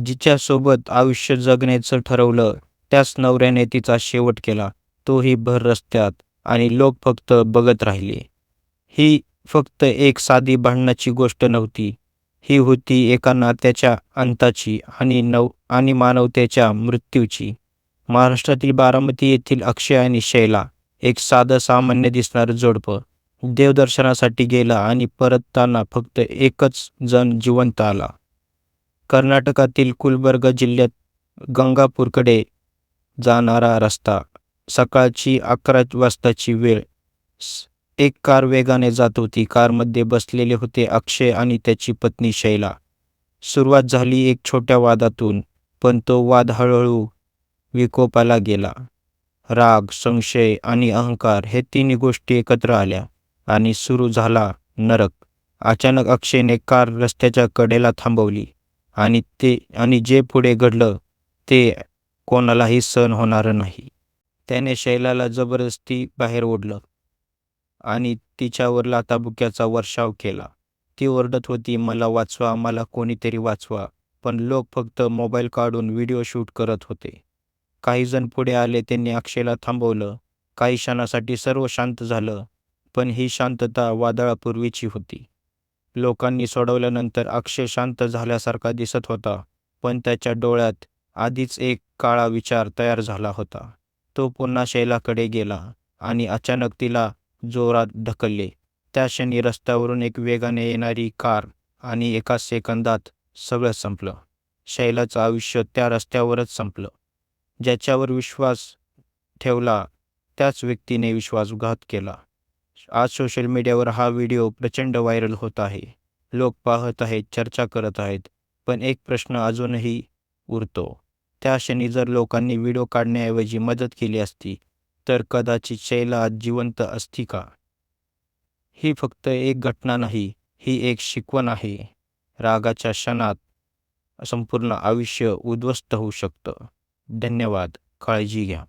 जिच्यासोबत आयुष्य जगण्याचं ठरवलं त्याच नवऱ्याने तिचा शेवट केला, तोही भर रस्त्यात, आणि लोक फक्त बघत राहिले. ही फक्त एक साधी भांडणाची गोष्ट नव्हती. ही होती एका नात्याच्या अंताची आणि मानवतेच्या मृत्यूची. महाराष्ट्रातील बारामती येथील अक्षय आणि शैला, एक साधं सामान्य दिसणारं जोडपं, देवदर्शनासाठी गेला आणि परतताना फक्त एकच जण जिवंत आला. कर्नाटकातील गुलबर्गा जिल्ह्यात गंगापूरकडे जाणारा रस्ता. सकाळची 11 वाजताची वेळ. एक कार वेगाने जात होती. कारमध्ये बसलेले होते अक्षय आणि त्याची पत्नी शैला. सुरुवात झाली एक छोट्या वादातून, पण तो वाद हळूहळू विकोपाला गेला. राग, संशय आणि अहंकार हे तिन्ही गोष्टी एकत्र आल्या आणि सुरू झाला नरक. अचानक अक्षयने कार रस्त्याच्या कडेला थांबवली आणि जे पुढे घडलं ते कोणालाही सहन होणारं नाही. त्याने शैलाला जबरदस्ती बाहेर ओढलं आणि तिच्यावर लाथाबुक्याचा वर्षाव केला. ती ओरडत होती, "मला वाचवा, मला कोणीतरी वाचवा." पण लोक फक्त मोबाईल काढून व्हिडिओ शूट करत होते. काही जण पुढे आले, त्यांनी अक्षयला थांबवलं. काही क्षणासाठी सर्व शांत झालं, पण ही शांतता वादळापूर्वीची होती. लोकांनी सोडवल्यानंतर अक्षय शांत झाल्यासारखा दिसत होता, पण त्याच्या डोळ्यात आधीच एक काळा विचार तयार झाला होता. तो पुन्हा शैलाकडे गेला आणि अचानक तिला जोरात ढकलले. त्या क्षणी रस्त्यावरून एक वेगाने येणारी कार आणि एका सेकंदात सगळं संपलं. शैलाचं आयुष्य त्या रस्त्यावरच संपलं. ज्याच्यावर विश्वास ठेवला त्याच व्यक्तीने विश्वासघात केला. आज सोशल मीडियावर हा व्हिडिओ प्रचंड व्हायरल होत आहे. लोक पाहत आहेत, चर्चा करत आहेत. पण एक प्रश्न अजूनही उरतो. त्या क्षणी जर लोकांनी व्हिडिओ काढण्याऐवजी मदत केली असती, तर कदाचित शैला आज जिवंत असती का? ही फक्त एक घटना नाही, ही एक शिकवण आहे. रागाच्या क्षणात संपूर्ण आयुष्य उद्ध्वस्त होऊ शकतं. धन्यवाद. काळजी घ्या.